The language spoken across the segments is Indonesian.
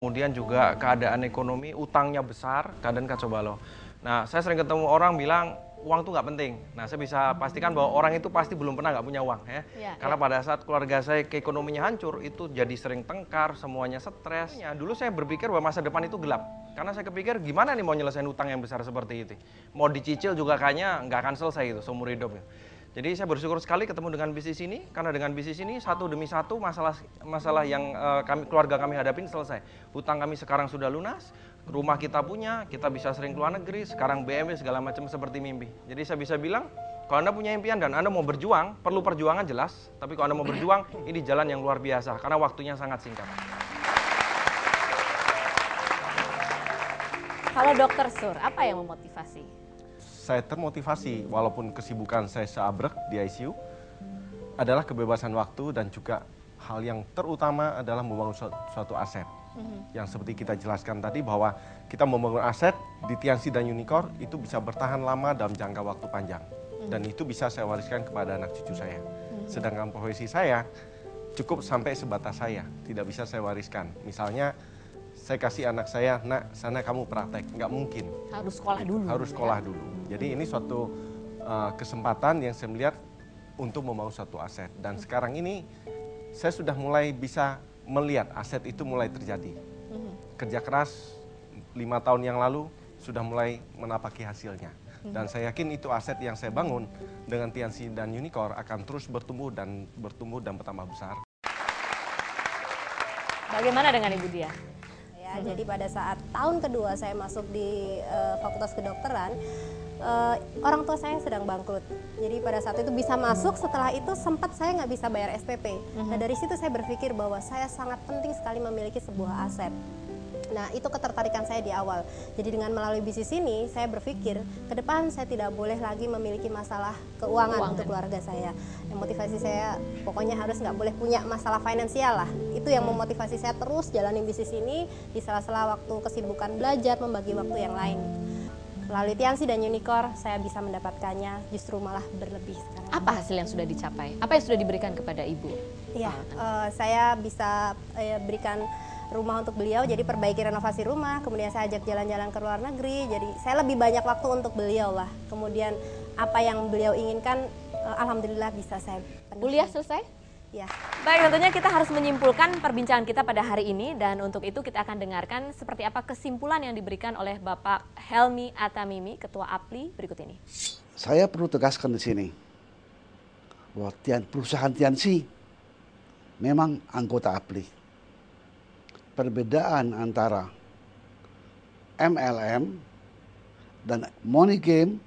Kemudian juga keadaan ekonomi, utangnya besar, keadaan kacau balau. Nah, saya sering ketemu orang bilang uang itu nggak penting. Nah, saya bisa pastikan bahwa orang itu pasti belum pernah nggak punya uang ya. Karena pada saat keluarga saya keekonominya hancur, itu jadi sering tengkar, semuanya stres. Dulu saya berpikir bahwa masa depan itu gelap. Karena saya kepikir gimana nih mau nyelesain utang yang besar seperti itu. Mau dicicil juga kayaknya nggak akan selesai itu seumur hidup. Jadi saya bersyukur sekali ketemu dengan bisnis ini, karena dengan bisnis ini satu demi satu masalah yang keluarga kami hadapin selesai. Hutang kami sekarang sudah lunas, rumah kita punya, kita bisa sering keluar negeri, sekarang BMW segala macam seperti mimpi. Jadi saya bisa bilang, kalau Anda punya impian dan Anda mau berjuang, perlu perjuangan jelas, tapi kalau Anda mau berjuang, ini jalan yang luar biasa, karena waktunya sangat singkat. Kalau Dokter Sur, apa yang memotivasi? Saya termotivasi walaupun kesibukan saya seabrek di ICU adalah kebebasan waktu dan juga hal yang terutama adalah membangun suatu aset. Yang seperti kita jelaskan tadi bahwa kita membangun aset di Tianxi dan Unicorn itu bisa bertahan lama dalam jangka waktu panjang. Dan itu bisa saya wariskan kepada anak cucu saya. Sedangkan profesi saya cukup sampai sebatas saya, tidak bisa saya wariskan. Misalnya saya kasih anak saya, nak, sana kamu praktek. Nggak mungkin. Harus sekolah dulu. Harus sekolah dulu. Jadi ini suatu kesempatan yang saya melihat untuk membangun suatu aset. Dan sekarang ini saya sudah mulai bisa melihat aset itu mulai terjadi. Kerja keras 5 tahun yang lalu sudah mulai menapaki hasilnya. Dan saya yakin itu aset yang saya bangun dengan Tianxi dan Unicorn akan terus bertumbuh dan bertambah besar. Bagaimana dengan Ibu Dia? Jadi pada saat tahun kedua saya masuk di Fakultas Kedokteran, orang tua saya sedang bangkrut. Jadi pada saat itu bisa masuk, setelah itu sempat saya nggak bisa bayar SPP. Nah dari situ saya berpikir bahwa saya sangat penting sekali memiliki sebuah aset. Nah itu ketertarikan saya di awal. Jadi dengan melalui bisnis ini saya berpikir ke depan saya tidak boleh lagi memiliki masalah keuangan untuk keluarga saya. Yang motivasi saya pokoknya harus nggak boleh punya masalah finansial lah. Itu yang memotivasi saya terus jalanin bisnis ini di sela-sela waktu kesibukan belajar, membagi waktu yang lain. Melalui Tianxi dan Unicorn saya bisa mendapatkannya justru malah berlebih sekarang. Apa hasil yang sudah dicapai? Apa yang sudah diberikan kepada Ibu? Iya, saya bisa berikan rumah untuk beliau, jadi perbaiki renovasi rumah, kemudian saya ajak jalan-jalan ke luar negeri, jadi saya lebih banyak waktu untuk beliau lah. Kemudian apa yang beliau inginkan, alhamdulillah bisa saya penuhi. Kuliah selesai? Ya. Baik, tentunya kita harus menyimpulkan perbincangan kita pada hari ini, dan untuk itu kita akan dengarkan seperti apa kesimpulan yang diberikan oleh Bapak Helmi Atamimi, Ketua APLI, berikut ini. Saya perlu tegaskan di sini bahwa perusahaan Tianxi memang anggota APLI. Perbedaan antara MLM dan money game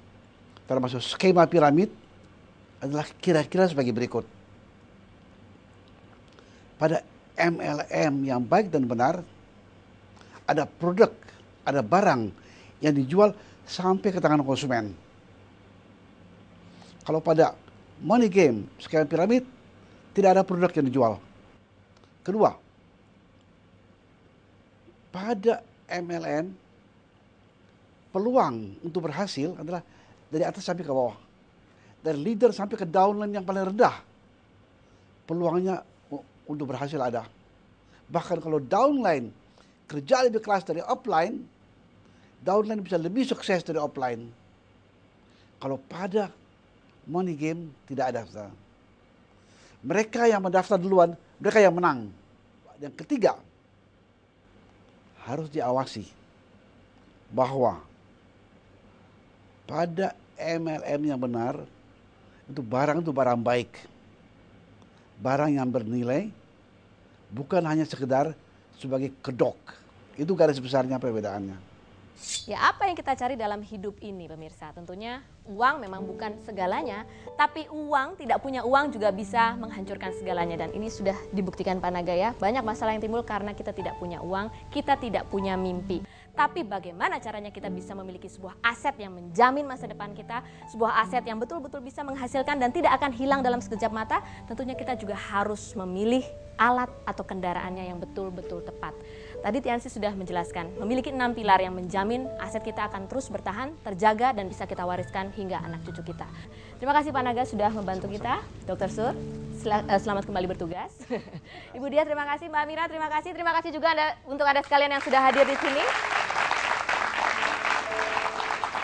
termasuk skema piramid adalah kira-kira sebagai berikut. Pada MLM yang baik dan benar, ada produk, ada barang yang dijual sampai ke tangan konsumen. Kalau pada money game, skema piramid, tidak ada produk yang dijual. Kedua, pada MLM, peluang untuk berhasil adalah dari atas sampai ke bawah. Dari leader sampai ke downline yang paling rendah. Peluangnya untuk berhasil ada. Bahkan kalau downline kerja lebih keras dari upline, downline bisa lebih sukses dari upline. Kalau pada money game tidak ada. Mereka yang mendaftar duluan, mereka yang menang. Yang ketiga, harus diawasi bahwa pada MLM yang benar itu barang baik, barang yang bernilai, bukan hanya sekedar sebagai kedok. Itu garis besarnya perbedaannya. Ya, apa yang kita cari dalam hidup ini pemirsa? Tentunya uang memang bukan segalanya, tapi uang, tidak punya uang juga bisa menghancurkan segalanya. Dan ini sudah dibuktikan Pak Naga ya, banyak masalah yang timbul karena kita tidak punya uang, kita tidak punya mimpi. Tapi bagaimana caranya kita bisa memiliki sebuah aset yang menjamin masa depan kita, sebuah aset yang betul-betul bisa menghasilkan dan tidak akan hilang dalam sekejap mata, tentunya kita juga harus memilih alat atau kendaraannya yang betul-betul tepat. Tadi Tianxi sudah menjelaskan, memiliki 6 pilar yang menjamin aset kita akan terus bertahan, terjaga, dan bisa kita wariskan hingga anak cucu kita. Terima kasih Pak Naga sudah membantu kita. Dr. Sur, selamat kembali bertugas. Ibu Dia terima kasih, Mbak Mira terima kasih juga untuk Anda sekalian yang sudah hadir di sini.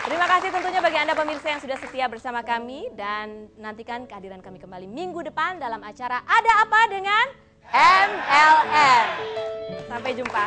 Terima kasih tentunya bagi Anda pemirsa yang sudah setia bersama kami dan nantikan kehadiran kami kembali minggu depan dalam acara Ada Apa Dengan MLM. Sampai jumpa.